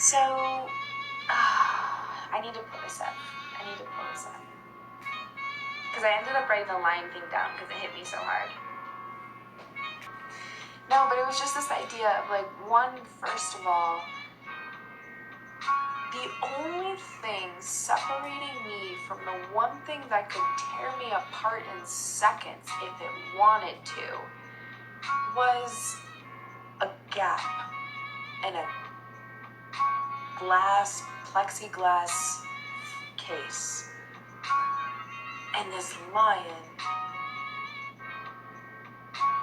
So, I need to pull this up. Because I ended up writing the lion thing down because it hit me so hard. No, but it was just this idea of like, first of all, the only thing separating me from the one thing that could tear me apart in seconds if it wanted to was a gap in a plexiglass case. And this lion,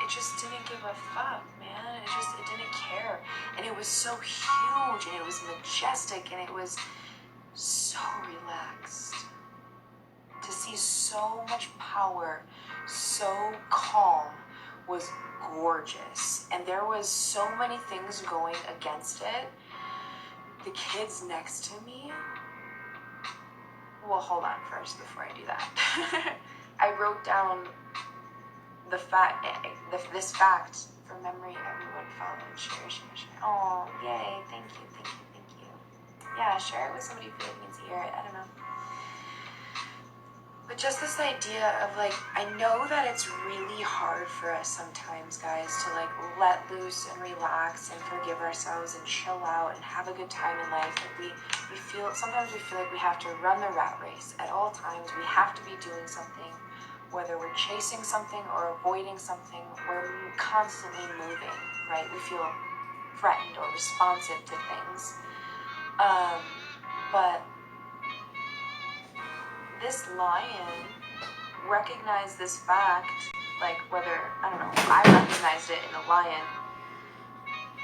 it just didn't give a fuck, man. It didn't care. And it was so huge, and it was majestic, and it was so relaxed. To see so much power, so calm, was gorgeous. And there was so many things going against it. The kids next to me. Well, hold on first before I do that. I wrote down this fact from memory. Everyone follow and share. Oh, yay! Thank you. Yeah, share it with somebody who needs to hear it. I don't know. But just this idea of like, I know that it's really hard for us sometimes, guys, to like let loose and relax and forgive ourselves and chill out and have a good time in life. Like sometimes we feel like we have to run the rat race at all times. We have to be doing something, whether we're chasing something or avoiding something. We're constantly moving, right? We feel threatened or responsive to things. But this lion recognized this fact, like whether, I don't know, I recognized it in the lion,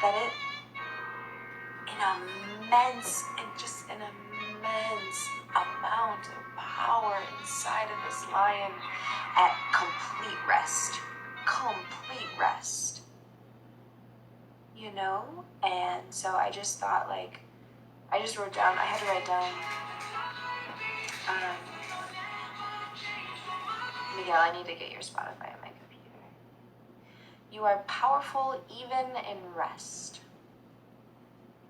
that an immense amount of power inside of this lion at complete rest. You know? And so I just thought, like, I had to write down, Miguel, I need to get your Spotify on my computer. You are powerful even in rest.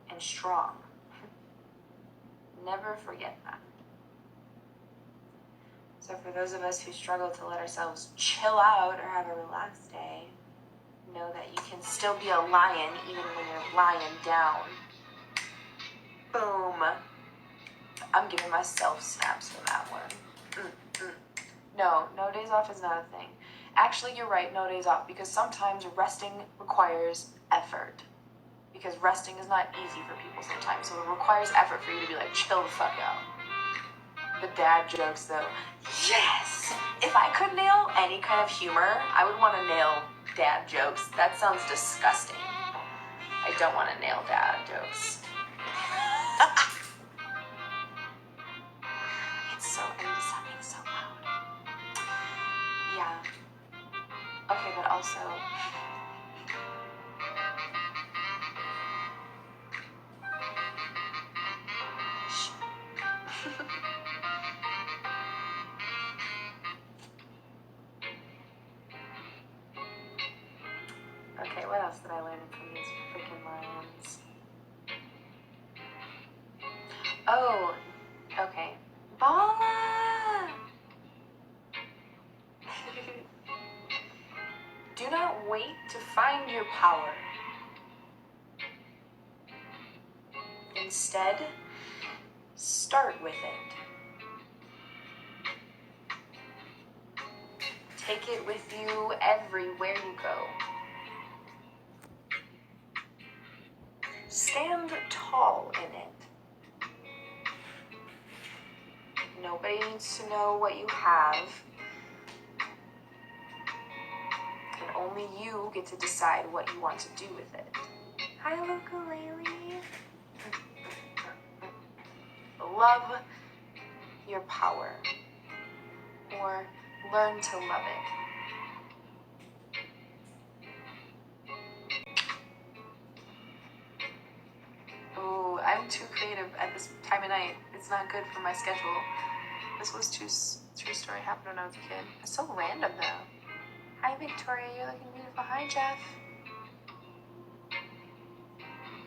And strong. Never forget that. So for those of us who struggle to let ourselves chill out or have a relaxed day, know that you can still be a lion even when you're lying down. Boom. I'm giving myself snaps for that one. No days off is not a thing. Actually, you're right, no days off, because sometimes resting requires effort. Because resting is not easy for people sometimes, so it requires effort for you to be like, chill the fuck out. The dad jokes, though. Yes! If I could nail any kind of humor, I would want to nail dad jokes. That sounds disgusting. I don't want to nail dad jokes. It's so loud. Yeah. Okay, but also... Okay, what else did I learn from these freaking lions? Oh, okay. Bala! Do not wait to find your power. Instead, start with it. Take it with you everywhere you go. Stand tall in it. Nobody needs to know what you have. And only you get to decide what you want to do with it. Hi, ukulele. Love your power. Or learn to love it. Ooh, I'm too creative at this time of night. It's not good for my schedule. This was true story, happened when I was a kid. It's so random though. Hi Victoria, you're looking beautiful. Hi Jeff.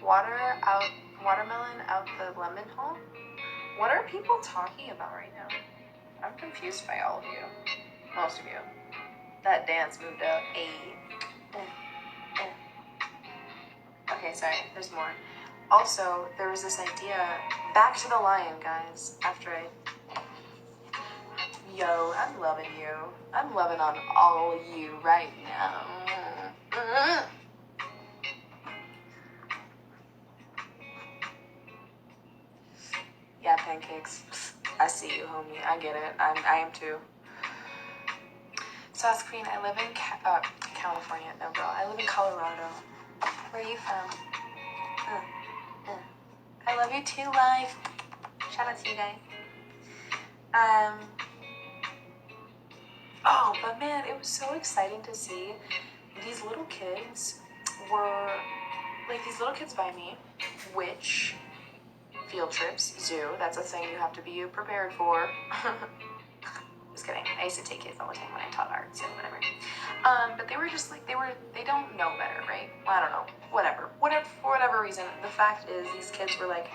Water out Watermelon out the lemon hole? What are people talking about right now? I'm confused by all of you. Most of you. That dance moved up. Okay, sorry. There's more. Also, there was this idea. Back to the lion, guys. After I... Yo, I'm loving you. I'm loving on all you right now. Yeah, pancakes. I see you, homie. I get it. I am too. Sauce Queen, I live in California. No, girl. I live in Colorado. Where are you from? I love you too, live. Shout out to you guys. Oh, but man, it was so exciting to see these little kids were, like, these little kids by me, which field trips, zoo, that's a thing you have to be prepared for. Just kidding. I used to take kids all the time when I taught art, so whatever. But they were just like, they don't know better, right? I don't know. Whatever. For whatever reason, the fact is these kids were like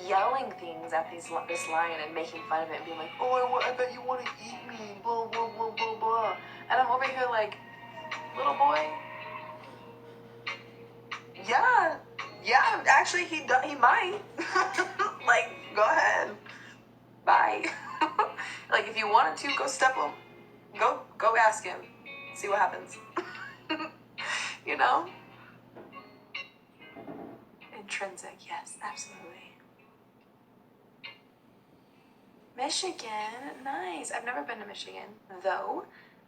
yelling things at this lion and making fun of it and being like, oh, I bet you want to eat me, blah, blah, blah, blah, blah. And I'm over here like, little boy, yeah, actually he might. Like, go ahead. Bye. Like, if you wanted to, go step him. Go ask him. See what happens. You know? Intrinsic, yes, absolutely. Michigan, nice. I've never been to Michigan, though.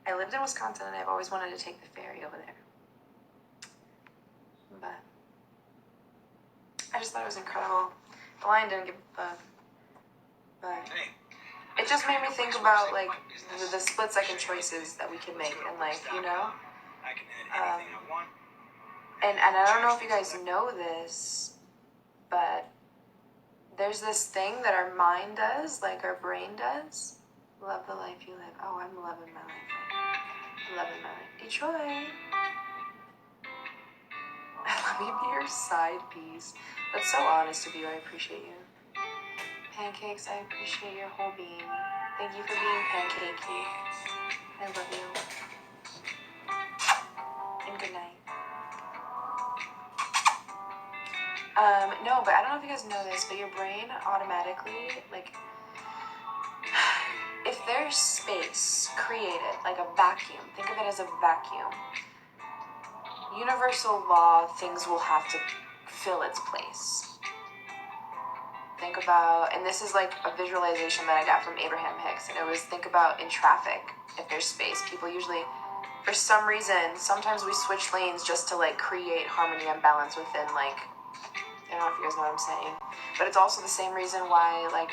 I lived in Wisconsin and I've always wanted to take the ferry over there. But I just thought it was incredible. The lion didn't give a fuck. But it just made me think about, like, the split-second choices that we can make and, like, you know? And I don't know if you guys know this, but there's this thing that our mind does, like our brain does. Love the life you live. Oh, I'm loving my life. Loving my life. Detroit. Let me be your side piece. That's so honest of you. I appreciate you. Pancakes, I appreciate your whole being. Thank you for being pancakey. I love you. And good night. No, but I don't know if you guys know this, but your brain automatically, like, if there's space created, like a vacuum, think of it as a vacuum. Universal law, things will have to fill its place. Think about, and this is like a visualization that I got from Abraham Hicks, and it was, think about in traffic, if there's space, people usually, for some reason, sometimes we switch lanes just to like create harmony and balance within, like, I don't know if you guys know what I'm saying, but it's also the same reason why, like,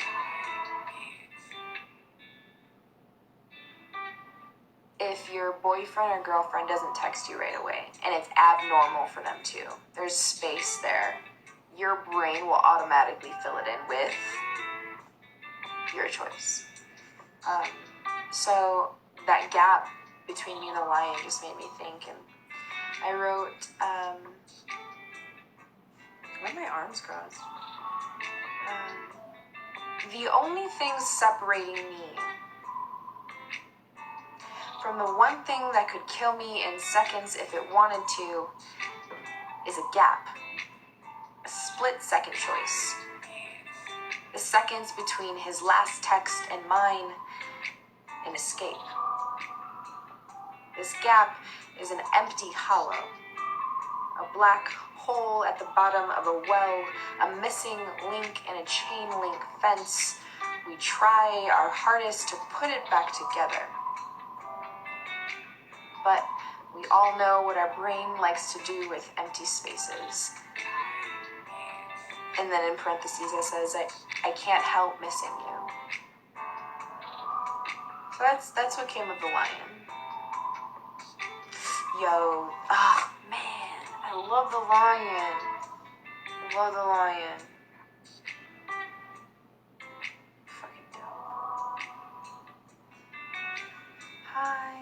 if your boyfriend or girlfriend doesn't text you right away, and it's abnormal for them to, there's space there, your brain will automatically fill it in with your choice. So that gap between me and the lion just made me think, and I wrote, why are my arms crossed? The only thing separating me from the one thing that could kill me in seconds if it wanted to is a gap. A split-second choice. The seconds between his last text and mine, an escape. This gap is an empty hollow. A black hole at the bottom of a well, a missing link in a chain link fence. We try our hardest to put it back together. But we all know what our brain likes to do with empty spaces. And then in parentheses it says, I can't help missing you. So that's what came of the lion. Yo, oh man, I love the lion. I love the lion. Fucking dope. Hi.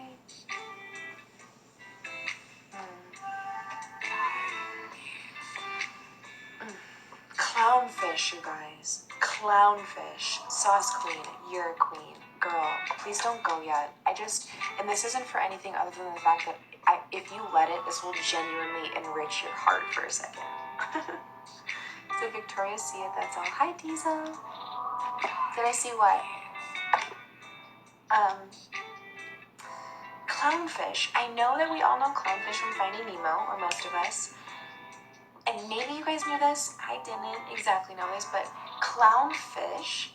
Clown Clownfish, you guys. Clownfish. Sauce queen, you're a queen. Girl, please don't go yet. And this isn't for anything other than the fact that if you let it, this will genuinely enrich your heart for a second. Did Victoria see it? That's all. Hi, Diesel. Did I see what? Clownfish. I know that we all know clownfish from Finding Nemo, or most of us. And maybe you guys knew this. I didn't exactly know this, but clownfish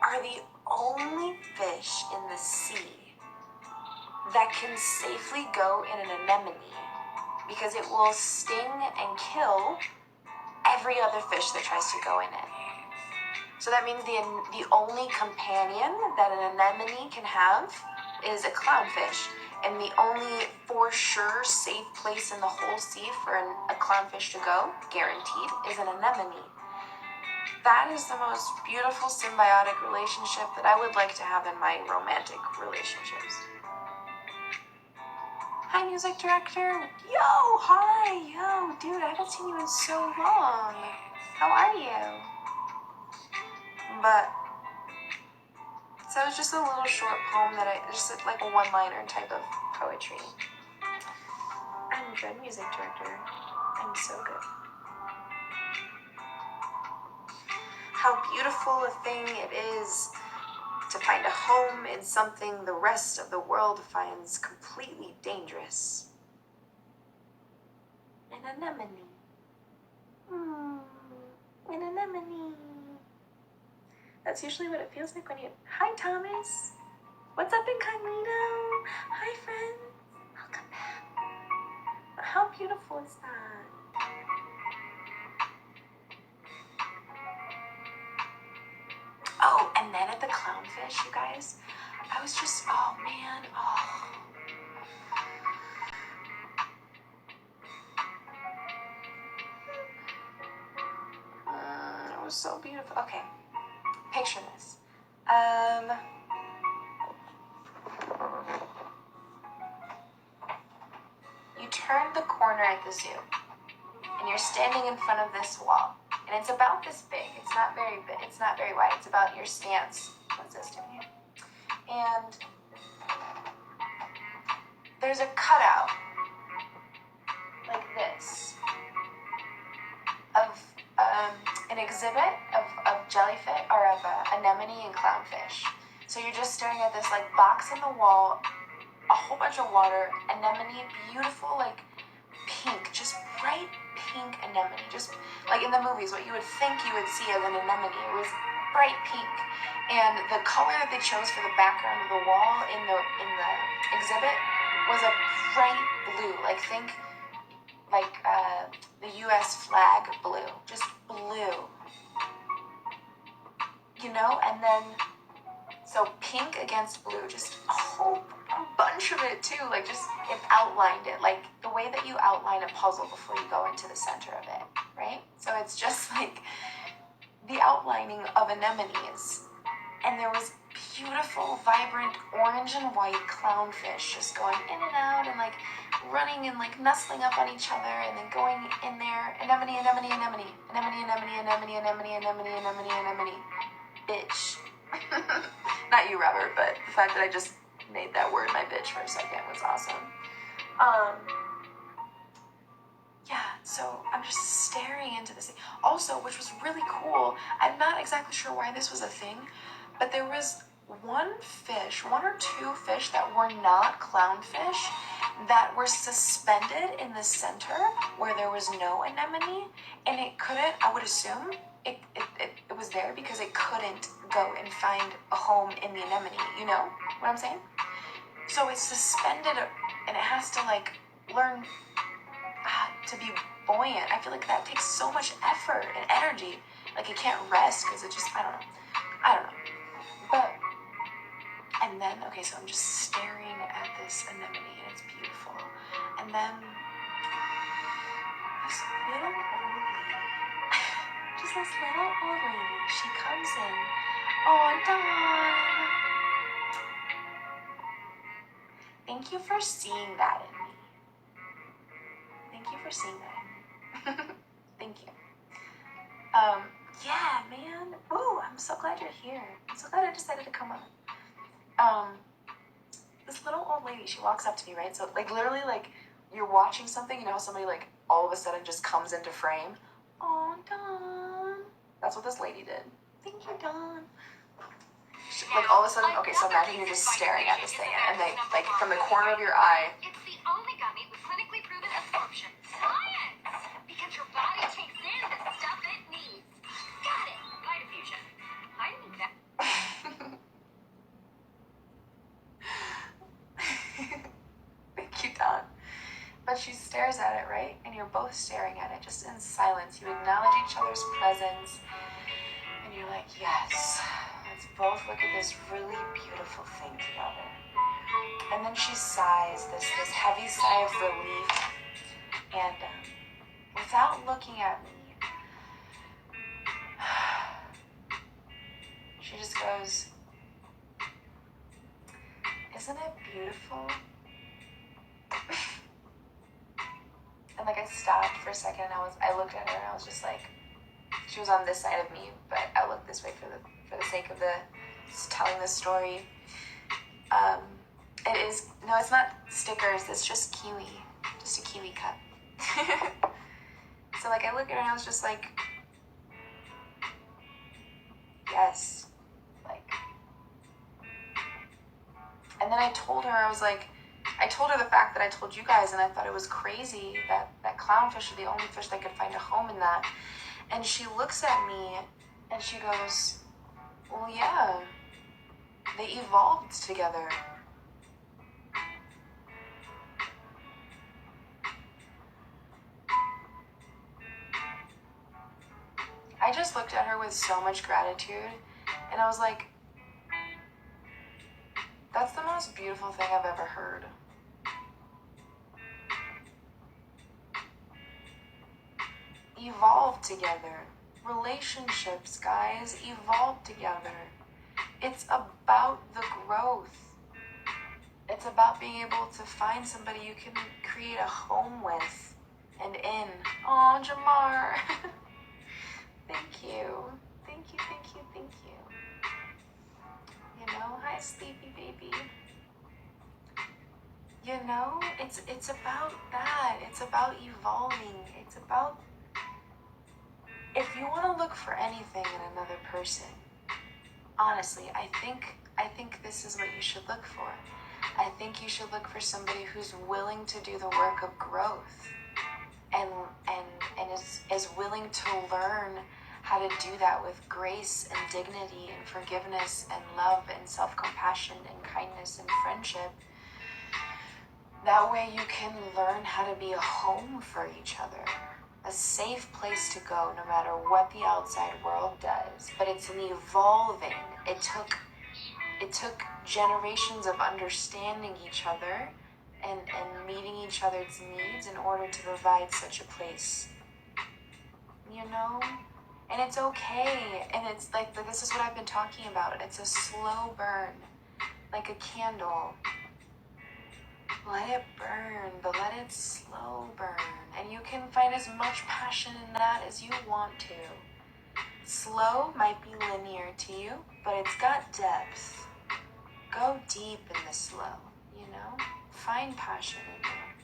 are the only fish in the sea that can safely go in an anemone because it will sting and kill every other fish that tries to go in it. So that means the only companion that an anemone can have is a clownfish. And the only for sure safe place in the whole sea for a clownfish to go, guaranteed, is an anemone. That is the most beautiful symbiotic relationship that I would like to have in my romantic relationships. Hi, music director. Yo, hi. Yo, dude, I haven't seen you in so long. How are you? But, so it's just a little short poem that just like a one-liner type of poetry. I'm a good music director. I'm so good. How beautiful a thing it is to find a home in something the rest of the world finds completely dangerous. An anemone. An anemone. That's usually what it feels like when you... Hi, Thomas. What's up, Incognito? Hi, friends. Welcome back. How beautiful is that? Oh, and then at the clownfish, you guys, I was just, oh man, it was so beautiful. Okay, picture this. You turn the corner at the zoo, and you're standing in front of this wall, and it's about this big. It's not very big. It's not very wide. It's about your stance. What's this doing here? And there's a cutout like this of an exhibit of jellyfish or of anemone and clownfish. So you're just staring at this like box in the wall, a whole bunch of water, anemone, beautiful like pink, just bright pink anemone, just like in the movies, what you would think you would see as an anemone. It was bright pink, and the color that they chose for the background of the wall in the exhibit was a bright blue. Like think like the U.S. flag blue, just blue, you know. And then so pink against blue, just a bunch of it too. Like just it outlined it, like the way that you outline a puzzle before you go into the center of it, right? So it's just like the outlining of anemones, and there was beautiful, vibrant orange and white clownfish just going in and out and like running and like nestling up on each other and then going in there. Anemone, anemone, anemone, anemone, anemone, anemone, anemone, anemone, anemone, anemone. Bitch. Not you, Robert, but the fact that I just made that word my bitch for a second was awesome. Yeah, so I'm just staring into this thing. Also, which was really cool, I'm not exactly sure why this was a thing, but there was one or two fish that were not clownfish that were suspended in the center where there was no anemone, and it couldn't, I would assume, it was there because it couldn't go and find a home in the anemone, you know what I'm saying? So it's suspended, and it has to like learn to be buoyant. I feel like that takes so much effort and energy. Like it can't rest because it just, I don't know. But, and then, okay, so I'm just staring at this anemone and it's beautiful. And then this little old lady, just this little old lady, she comes in. Oh, Dawn. Thank you for seeing that in me. Thank you for seeing that in me. Thank you. Yeah, man. Ooh, I'm so glad you're here. I'm so glad I decided to come up. This little old lady, she walks up to me, right? So, like, literally, like, you're watching something, you know how somebody, like, all of a sudden just comes into frame? Oh, Dawn. That's what this lady did. Thank you, Dawn. Like, all of a sudden, okay, so imagine you're just staring at this thing, and they, like, from the corner of your eye. It's the only gummy with clinically proven absorption. Science! Because your body takes in the stuff it needs. Got it. Vitafusion. Vitamin that. Thank you, Dawn. But she stares at it, right? And you're both staring at it, just in silence. You acknowledge each other's presence, and you're like, yes, let's both look at this really beautiful thing together. And then she sighs, this heavy sigh of relief, and without looking at me, she just goes, isn't it beautiful? And like I stopped for a second, and I looked at her, and I was just like, she was on this side of me, but I looked this way for the sake of telling this story. It is, no, it's not stickers, it's just kiwi, just a kiwi cup. So like I looked at her and I was just like, yes, like, and then I told her, I told her the fact that I told you guys, and I thought it was crazy that clownfish are the only fish that could find a home in that. And she looks at me and she goes, well, yeah, they evolved together. I just looked at her with so much gratitude, and I was like, that's the most beautiful thing I've ever heard. Evolve together. Relationships, guys, evolve together. It's about the growth. It's about being able to find somebody you can create a home with and in. Oh, Jamar. Thank you. Thank you, thank you, thank you. You know, hi, sleepy baby. You know, it's about that. It's about evolving. It's about, if you want to look for anything in another person, honestly, I think this is what you should look for. I think you should look for somebody who's willing to do the work of growth and is willing to learn how to do that with grace and dignity and forgiveness and love and self-compassion and kindness and friendship. That way you can learn how to be a home for each other, a safe place to go no matter what the outside world does. But it's an evolving. It took generations of understanding each other and meeting each other's needs in order to provide such a place. You know? And it's okay. And it's like, this is what I've been talking about. It's a slow burn, like a candle. Let it burn, but let it slow burn. And you can find as much passion in that as you want to. Slow might be linear to you, but it's got depth. Go deep in the slow, you know? Find passion in there.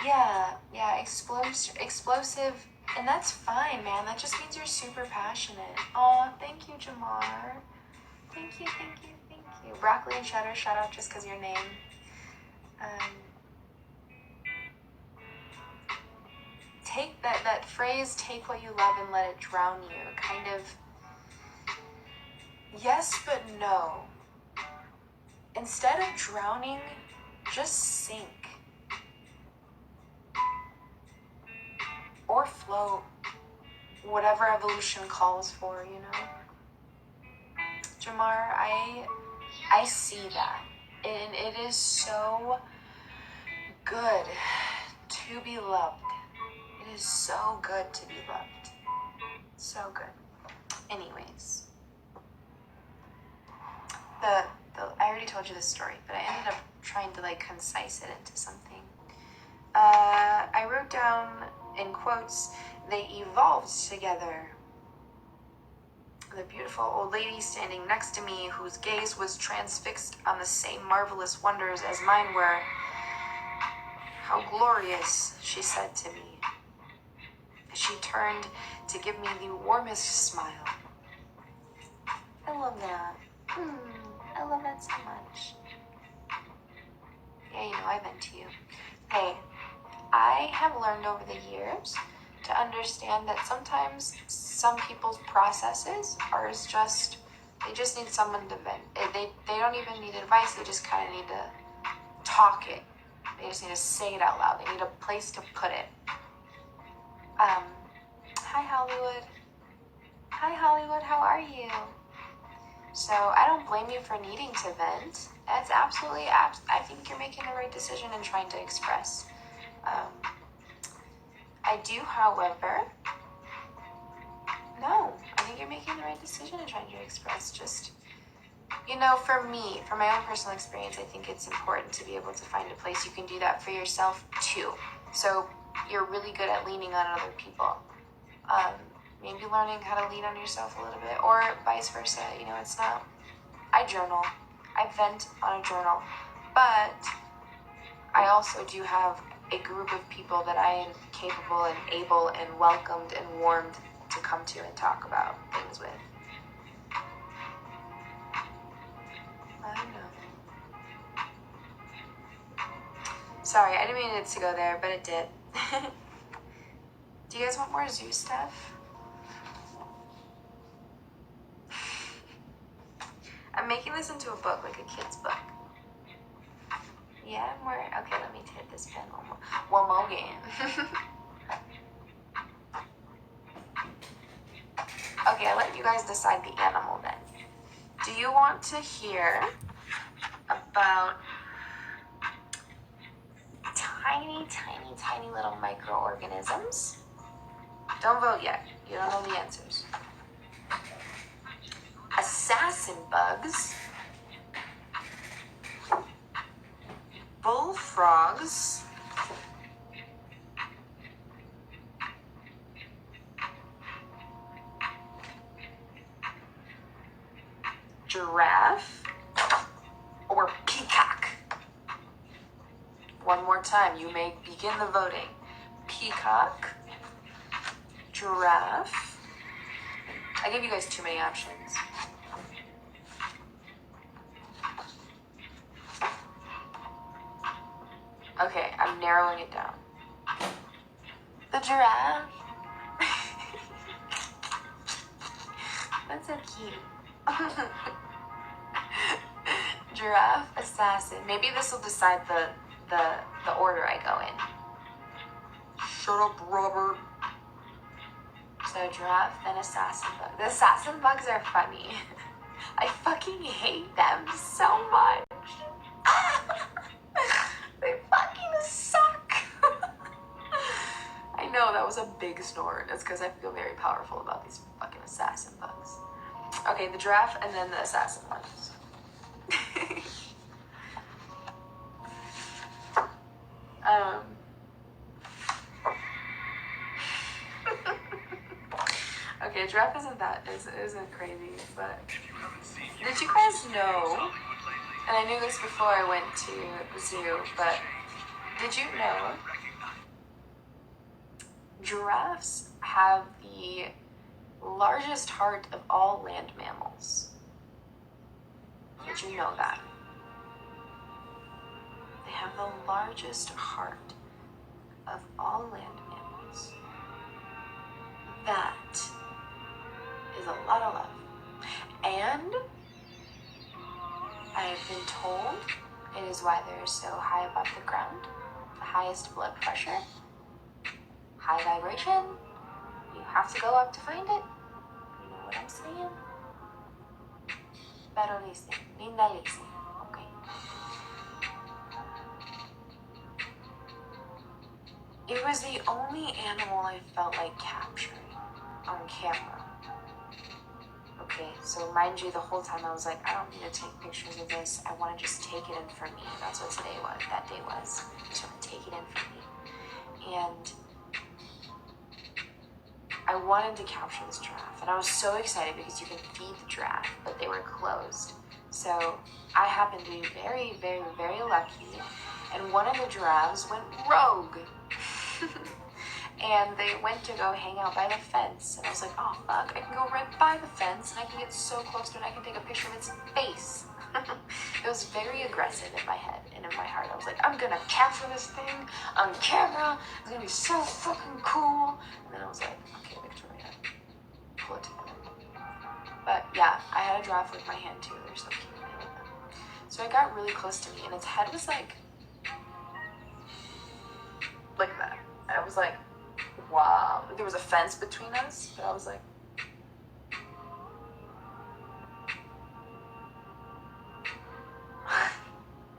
Yeah, explosive, and that's fine, man. That just means you're super passionate. Oh, thank you, Jamar. Thank you. Broccoli and cheddar, shout out just because your name. Take that phrase, take what you love and let it drown you. Kind of, yes, but no. Instead of drowning, just sink. Or float. Whatever evolution calls for, you know? Jamar, I see that. And it is so good to be loved. It is so good to be loved. So good. Anyways. I already told you this story, but I ended up trying to like concise it into something. I wrote down In quotes, they evolved together. The beautiful old lady standing next to me, whose gaze was transfixed on the same marvelous wonders as mine were. How glorious, she said to me. She turned to give me the warmest smile. I love that. I love that so much. Yeah, I vent to you. Hey, I have learned over the years to understand that sometimes some people's processes are just, they just need someone to vent. They don't even need advice, they just kind of need to talk it. They just need to say it out loud. They need a place to put it. Hi Hollywood. Hi Hollywood, how are you? So I don't blame you for needing to vent. That's absolutely, I think you're making the right decision in trying to express. I do, however, no, I think you're making the right decision in trying to express. Just, for me, from my own personal experience, I think it's important to be able to find a place you can do that for yourself too. So you're really good at leaning on other people. Maybe learning how to lean on yourself a little bit, or vice versa. It's not. I journal. I vent on a journal, but I also do have a group of people that I am capable and able and welcomed and warmed to come to and talk about things with. I don't know. Sorry, I didn't mean it to go there, but it did. Do you guys want more zoo stuff? I'm making this into a book, like a kid's book. Yeah, more. Okay, let me hit this pen one more again. Okay, I'll let you guys decide the animal then. Do you want to hear about tiny, tiny, tiny little microorganisms? Don't vote yet. You don't know the answers. Assassin bugs, bullfrogs, giraffe, or peacock? One more time, you may begin the voting. Peacock, giraffe. I gave you guys too many options. Okay, I'm narrowing it down. The giraffe. That's so cute. Giraffe, assassin. Maybe this will decide the order I go in. Shut up, Robert. So giraffe, then assassin bug. The assassin bugs are funny. I fucking hate them so much. They fucking suck. I know, that was a big snort. That's because I feel very powerful about these fucking assassin bugs. Okay, the giraffe and then the assassin ones. Okay, giraffe isn't crazy, but did you guys know, and I knew this before I went to the zoo, but did you know giraffes have the largest heart of all land mammals? Did you know that? They have the largest heart of all land mammals. That is a lot of love. And I have been told it is why they're so high above the ground. The highest blood pressure, high vibration. You have to go up to find it. You know what I'm saying? Pero dice, linda dice. Okay. It was the only animal I felt like capturing on camera. Okay, so mind you, the whole time I was like, I don't need to take pictures of this. I want to just take it in for me. That's what that day was. I just want to take it in for me. And I wanted to capture this giraffe, and I was so excited because you can feed the giraffe, but they were closed. So I happened to be very, very, very lucky, and one of the giraffes went rogue. And they went to go hang out by the fence, and I was like, oh fuck, I can go right by the fence, and I can get so close to it, and I can take a picture of its face. It was very aggressive in my head and in my heart. I was like, I'm gonna capture this thing on camera. It's gonna be so fucking cool. And then I was like, okay, Victoria, pull it together. But yeah, I had a giraffe with my hand too. They're so cute. I love them. So it got really close to me, and its head was like that. And I was like, wow. There was a fence between us, but I was like,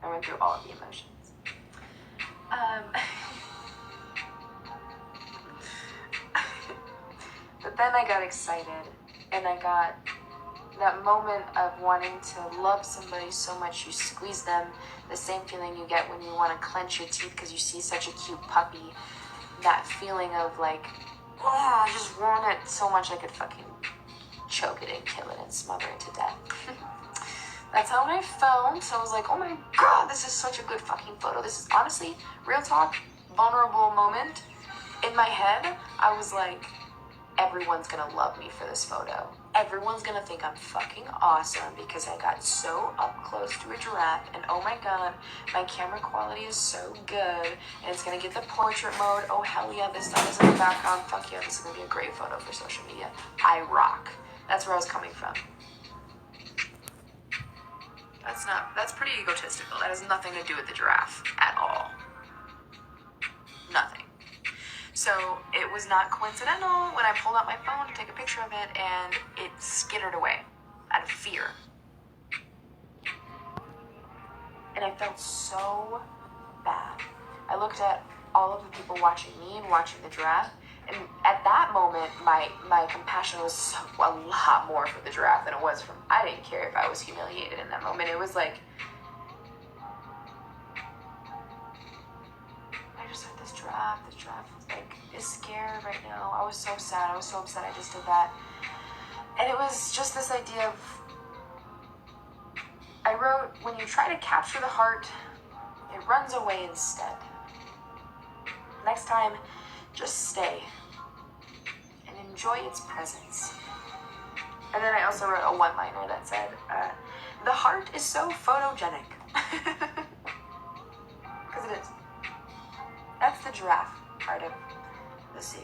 I went through all of the emotions. But then I got excited, and I got that moment of wanting to love somebody so much you squeeze them, the same feeling you get when you want to clench your teeth because you see such a cute puppy. That feeling of like, oh, I just want it so much I could fucking choke it and kill it and smother it to death. That's how I felt. So I was like, oh my god, this is such a good fucking photo. This is honestly, real talk, vulnerable moment. In my head, I was like, everyone's gonna love me for this photo. Everyone's gonna think I'm fucking awesome because I got so up close to a giraffe, and oh my god, my camera quality is so good, and it's gonna get the portrait mode. Oh hell yeah, this sun is in the background. Fuck yeah, this is gonna be a great photo for social media. I rock. That's where I was coming from. That's pretty egotistical. That has nothing to do with the giraffe at all. Nothing. So it was not coincidental when I pulled out my phone to take a picture of it, and it skittered away out of fear. And I felt so bad. I looked at all of the people watching me and watching the giraffe, and at that moment, my compassion was so, a lot more for the giraffe than it was from, I didn't care if I was humiliated in that moment. It was like, I just heard this giraffe like is scared right now. I was so sad. I was so upset I just did that. And it was just this idea of, I wrote, when you try to capture the heart, it runs away instead. Next time, just stay and enjoy its presence. And then I also wrote a one-liner that said, the heart is so photogenic. Because it is. That's the giraffe part of the zoo.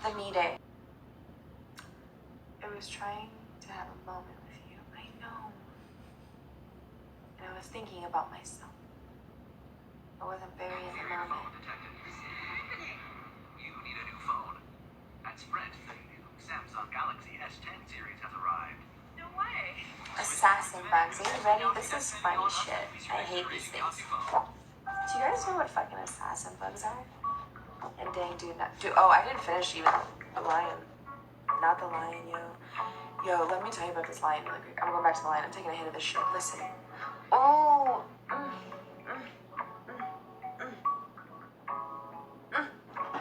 The me day. I was trying to have a moment with you. I know. And I was thinking about myself. I wasn't very in the moment. You need a new phone. At Sprint, the new Samsung Galaxy S10 series has arrived. No way. Assassin bugs. Are you ready? This is funny shit. I hate these things. Do you guys know what fucking assassin bugs are? And dang, dude, oh, I didn't finish even the lion. Not the lion, yo. Yo, let me tell you about this lion really quick. I'm going back to the lion. I'm taking a hit of this shit. Listen. Oh.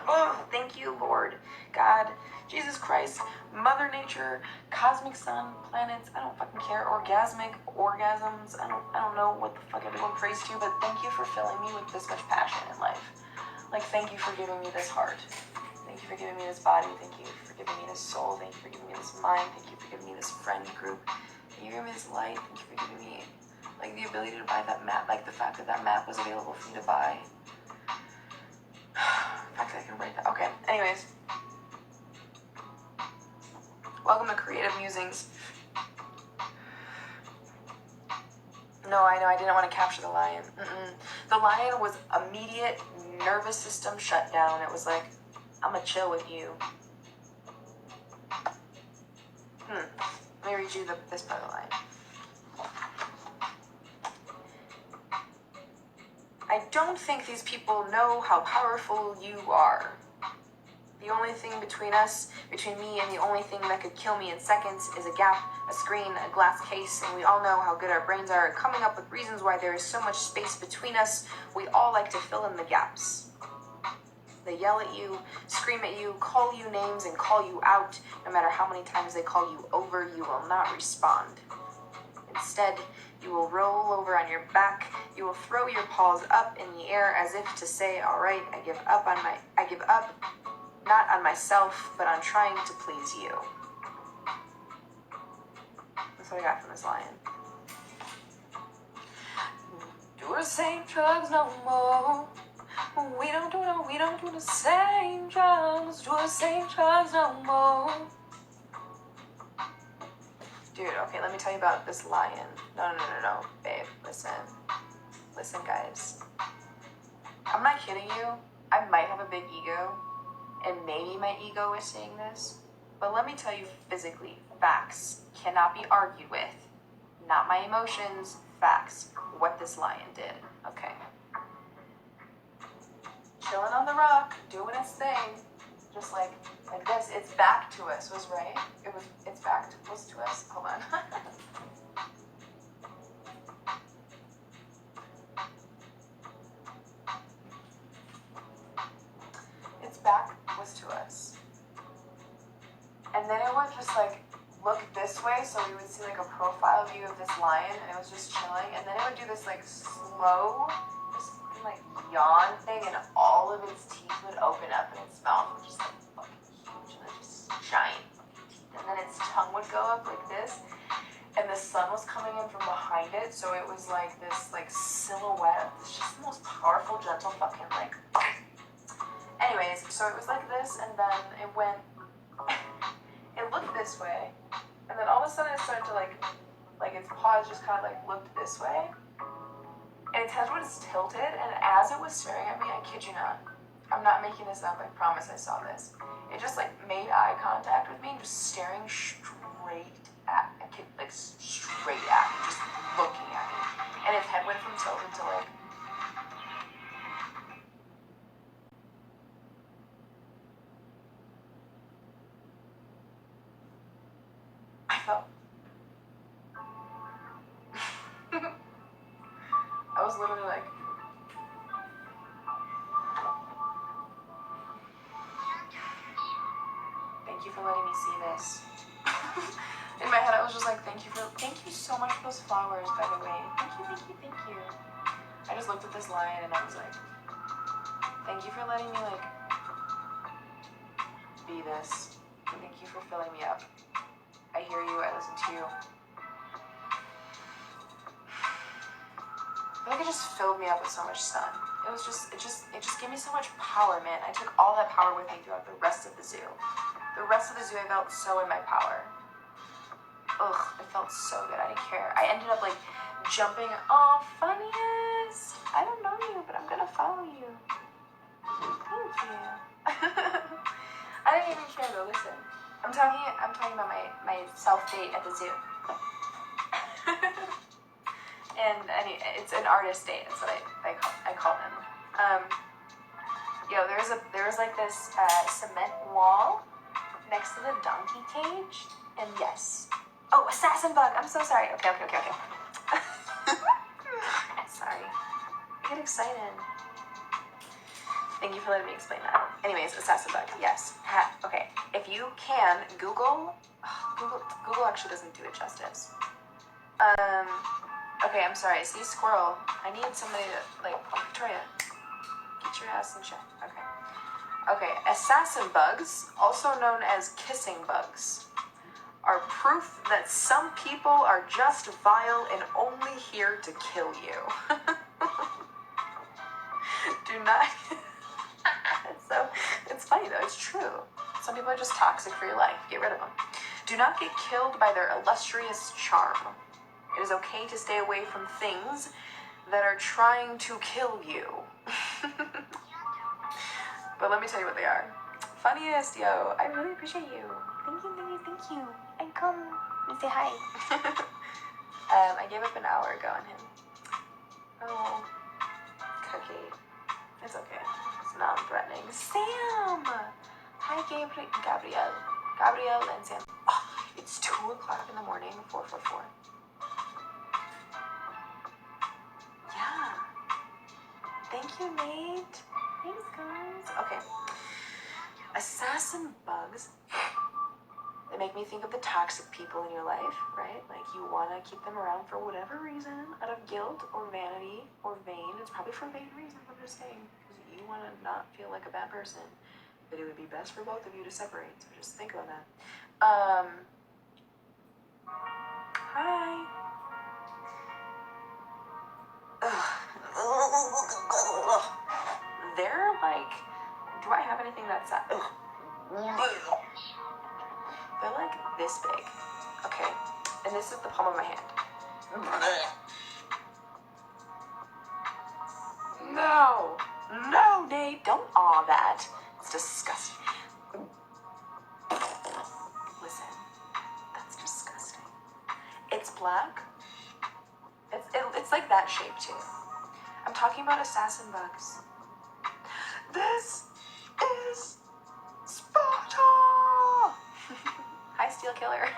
Oh, thank you, Lord. God, Jesus Christ, Mother Nature, cosmic sun, planets, I don't fucking care. Orgasmic orgasms. I don't know what the fuck everyone prays to, but thank you for filling me with this much passion in life. Like, thank you for giving me this heart. Thank you for giving me this body. Thank you for giving me this soul. Thank you for giving me this mind. Thank you for giving me this friend group. Thank you for giving me this light. Thank you for giving me, like, the ability to buy that map. Like, the fact that that map was available for me to buy. The fact that I can write that. Okay, anyways. Welcome to Creative Musings. No, I know, I didn't want to capture the lion. The lion was immediate nervous system shutdown. It was like, I'm gonna chill with you. Let me read you this part of the line. I don't think these people know how powerful you are. The only thing between me and the only thing that could kill me in seconds is a gap, a screen, a glass case, and we all know how good our brains are at coming up with reasons why there is so much space between us. We all like to fill in the gaps. They yell at you, scream at you, call you names, and call you out. No matter how many times they call you over, you will not respond. Instead, you will roll over on your back. You will throw your paws up in the air as if to say, "All right, I give up, not on myself, but on trying to please you." That's what I got from this lion. Do the same drugs no more. We don't do the same drugs. Do the same drugs no more. Dude, okay, let me tell you about this lion. No, babe, listen, guys. I'm not kidding you. I might have a big ego, and maybe my ego is saying this, but let me tell you physically, facts cannot be argued with. Not my emotions, facts. What this lion did. Okay. Chilling on the rock, doing its thing, just like this. Its back to us was right. Its back was to us. Hold on. Its back was to us, and then it would just like look this way, so we would see like a profile view of this lion, and it was just chilling, and then it would do this like slow, this like yawn thing, and all of its teeth would open up, and its mouth would just like fucking huge, and then just giant fucking teeth, and then its tongue would go up like this, and the sun was coming in from behind it, so it was like this like silhouette. It's just the most powerful, gentle fucking like. Anyways, so it was like this, and then it went. It looked this way, and then all of a sudden it started to like its paws just kind of like looked this way, and its head was tilted, and as it was staring at me, I kid you not, I'm not making this up, I promise I saw this, it just like made eye contact with me and just staring straight at me, just looking at me, and its head went from tilted to like, I felt I was literally like, thank you for letting me see this. In my head, I was just like, thank you so much for those flowers, by the way. Thank you. I just looked at this lion and I was like, thank you for letting me like be this. Thank you for filling me up. I hear you, I listen to you. I feel like it just filled me up with so much sun. It just gave me so much power, man. I took all that power with me throughout the rest of the zoo. The rest of the zoo, I felt so in my power. Ugh, it felt so good. I didn't care. I ended up like jumping. Oh, funniest. I don't know you, but I'm gonna follow you. Thank you. I didn't even care though. Listen, I'm talking about my self date at the zoo. And it's an artist date. That's what I call them. There was like this cement wall next to the donkey cage, and yes. Oh, assassin bug. I'm so sorry. Okay. Sorry. I get excited. Thank you for letting me explain that. Anyways, assassin bug. Yes. Okay. If you can Google actually doesn't do it justice. Okay, I'm sorry. See, squirrel. I need somebody to, like, Victoria, get your ass in check. Okay, assassin bugs, also known as kissing bugs, are proof that some people are just vile and only here to kill you. Do not... It's funny though, it's true. Some people are just toxic for your life. Get rid of them. Do not get killed by their illustrious charm. It is okay to stay away from things that are trying to kill you. But let me tell you what they are. Funniest, yo. I really appreciate you. Thank you. And come and say hi. I gave up an hour ago on him. Oh, Cookie. It's okay. It's non-threatening. Sam! Hi, Gabrielle and Sam. Oh, it's 2 o'clock in the morning. 444. Yeah. Thank you, Nate. Thanks, guys. Okay. Assassin bugs. They make me think of the toxic people in your life, right? Like you want to keep them around for whatever reason, out of guilt or vanity or vain. It's probably for vain reasons, I'm just saying, because you want to not feel like a bad person. But it would be best for both of you to separate, so just think about that. Hi. They're like, do I have anything that's they're like this big, okay? And this is the palm of my hand. No, no, Nate, don't awe that. It's disgusting. Listen, that's disgusting. It's black. It's like that shape too. I'm talking about assassin bugs. This is Sparta! Hi, Steel Killer.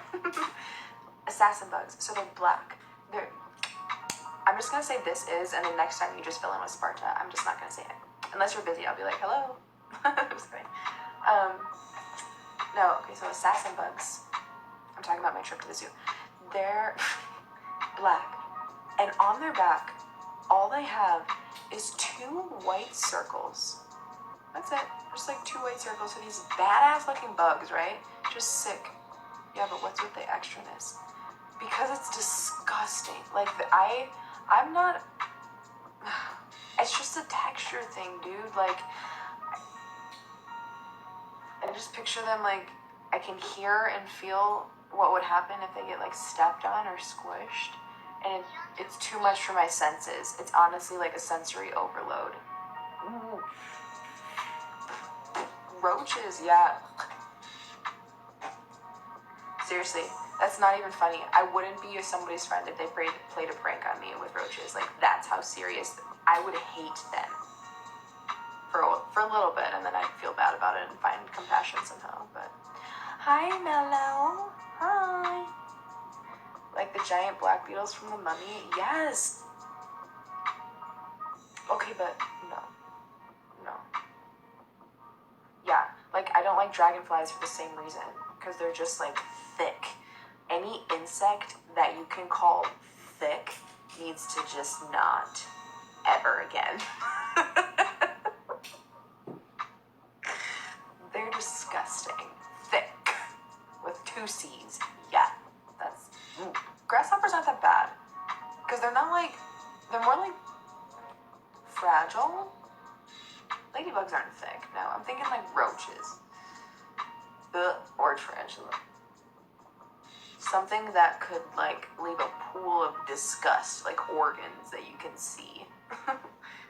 Assassin bugs. So they're black. I'm just gonna say this is, and then next time you just fill in with Sparta. I'm just not gonna say it. Unless you're busy, I'll be like, hello. I'm just kidding. No, okay, so assassin bugs. I'm talking about my trip to the zoo. They're black. And on their back, all they have is 2 white circles. That's it. Just like 2 white circles. So these badass looking bugs, right? Just sick. Yeah, but what's with the extraness? Because it's disgusting. Like, I'm not... It's just a texture thing, dude. Like, I just picture them like, I can hear and feel what would happen if they get like stepped on or squished. And it's too much for my senses. It's honestly like a sensory overload. Ooh. Roaches, yeah. Seriously, that's not even funny. I wouldn't be somebody's friend if they played a prank on me with roaches. Like, that's how serious. I would hate them for a little bit, and then I'd feel bad about it and find compassion somehow. But hi, Mellow. Hi. Like the giant black beetles from the Mummy. Yes. Okay, but no. Yeah, like I don't like dragonflies for the same reason, because they're just like thick. Any insect that you can call thick needs to just not ever again. They're disgusting. Thick. With 2 C's. Yeah, that's... Grasshoppers aren't that bad. Because they're not like... They're more like... fragile. Ladybugs aren't thick. No, I'm thinking like roaches. Or tarantula. Something that could like leave a pool of disgust, like organs that you can see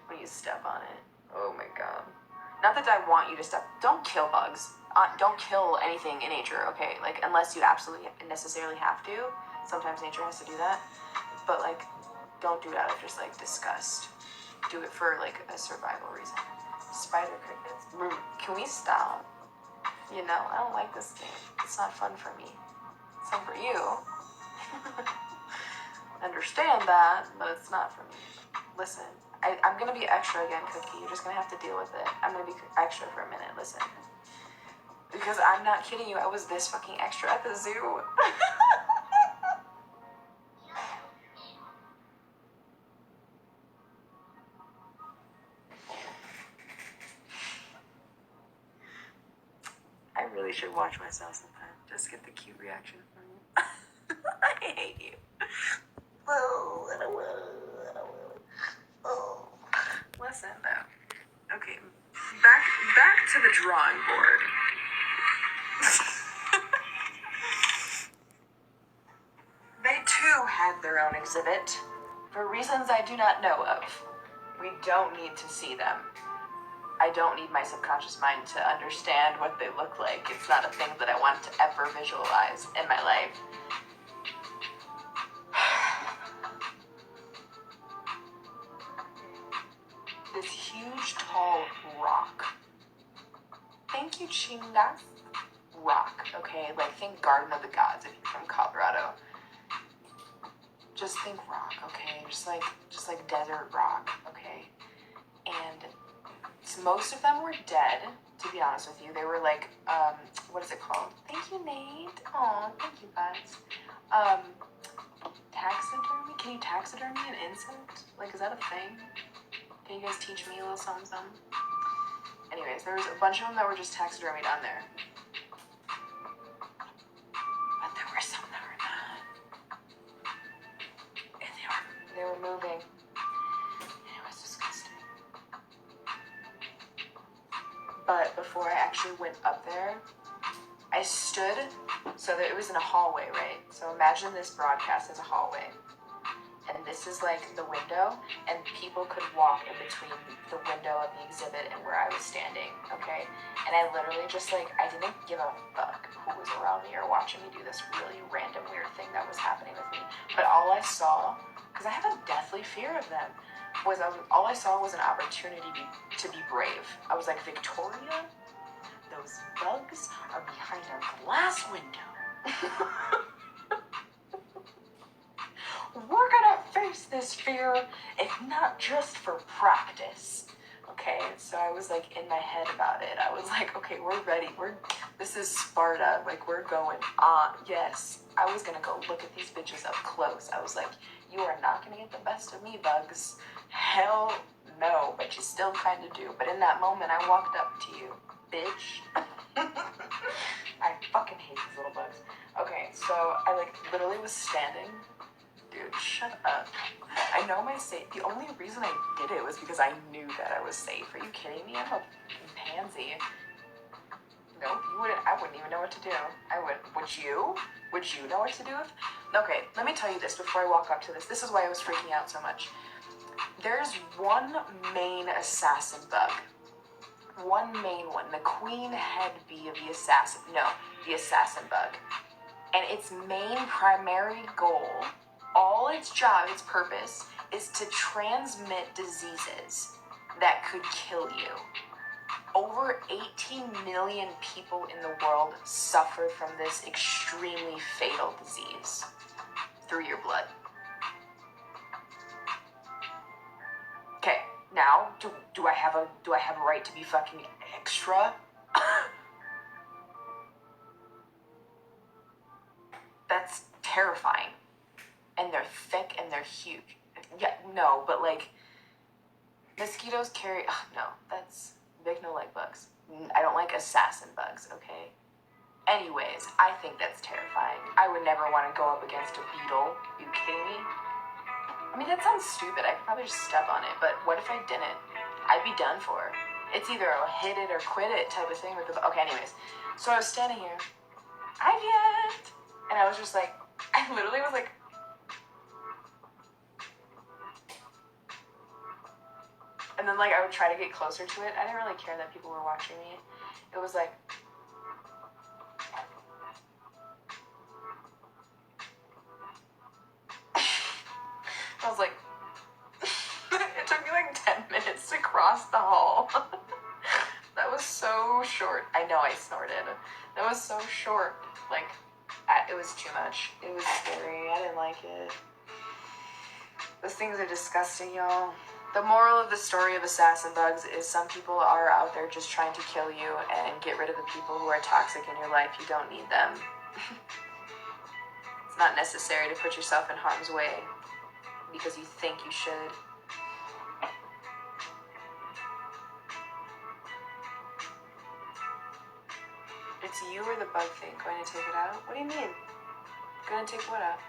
when you step on it. Oh my god. Not that I want you to step. Don't kill bugs. Don't kill anything in nature, okay? Like, unless you absolutely necessarily have to. Sometimes nature has to do that. But like, don't do it out of just like disgust. Do it for like a survival reason. Spider crickets. Can we stop? You know, I don't like this game. It's not fun for me. It's fun for you. Understand that, but it's not for me. Listen, I'm gonna be extra again, Cookie. You're just gonna have to deal with it. I'm gonna be extra for a minute. Listen. Because I'm not kidding you, I was this fucking extra at the zoo. I really should watch myself sometime. Just get the cute reaction from you. I hate you. Oh. Listen though. Okay, back to the drawing board. They too had their own exhibit, for reasons I do not know of. We don't need to see them. I don't need my subconscious mind to understand what they look like. It's not a thing that I want to ever visualize in my life. This huge, tall rock. Thank you, Chingas. Rock, okay? Like, think Garden of the Gods if you're from Colorado. Just think rock, okay? Just like desert rock, okay? And most of them were dead, to be honest with you. They were like, what is it called? Thank you, Nate. Aw, thank you guys. Taxidermy? Can you taxidermy an insect? Like, is that a thing? Can you guys teach me a little something, something? Anyways, there was a bunch of them that were just taxidermied on there. But there were some that were not. And they were moving. And it was disgusting. But before I actually went up there, I stood, so that it was in a hallway, right? So imagine this broadcast as a hallway. And this is like the window, and people could walk in between the window of the exhibit and where I was standing, okay? And I literally just like, I didn't give a fuck who was around me or watching me do this really random weird thing that was happening with me. But all I saw, because I have a deathly fear of them, all I saw was an opportunity to be brave. I was like, Victoria, those bugs are behind a glass window. We're gonna face this fear, if not just for practice. Okay, so I was like in my head about it. I was like, okay, we're ready. This is Sparta. Like, we're going on. Yes, I was gonna go look at these bitches up close. I was like, you are not gonna get the best of me, bugs. Hell no, but you still kind of do. But in that moment, I walked up to you, bitch. I fucking hate these little bugs. Okay, so I like literally was standing. Dude, shut up. I know my safe. The only reason I did it was because I knew that I was safe. Are you kidding me? I'm a pansy. Nope, you wouldn't. I wouldn't even know what to do. I would. Would you? Would you know what to do? Okay, let me tell you this before I walk up to this. This is why I was freaking out so much. There's one main assassin bug. One main one. The queen head bee of the assassin. No, the assassin bug. And its main primary goal, all its job, its purpose, is to transmit diseases that could kill you. Over 18 million people in the world suffer from this extremely fatal disease through your blood. Okay, now, do I have a right to be fucking extra? That's terrifying. And they're thick and they're huge. Yeah, no, but like, mosquitoes carry, no, that's big no like bugs. I don't like assassin bugs, okay? Anyways, I think that's terrifying. I would never want to go up against a beetle. Are you kidding me? I mean, that sounds stupid. I could probably just step on it, but what if I didn't? I'd be done for. It's either I'll hit it or quit it type of thing. Okay, anyways. So I was standing here. And I was just like, I literally was like, and then like I would try to get closer to it. I didn't really care that people were watching me. It was like, I was like, it took me like 10 minutes to cross the hall. That was so short. I know I snorted. That was so short. Like, it was too much. It was scary. I didn't like it. Those things are disgusting, y'all. The moral of the story of assassin bugs is some people are out there just trying to kill you and get rid of the people who are toxic in your life. You don't need them. It's not necessary to put yourself in harm's way because you think you should. It's you or the bug thing going to take it out? What do you mean? Going to take what out?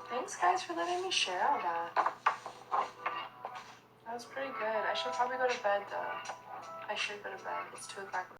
Thanks, guys, for letting me share all that. That was pretty good. I should probably go to bed, though. I should go to bed. It's 2 o'clock.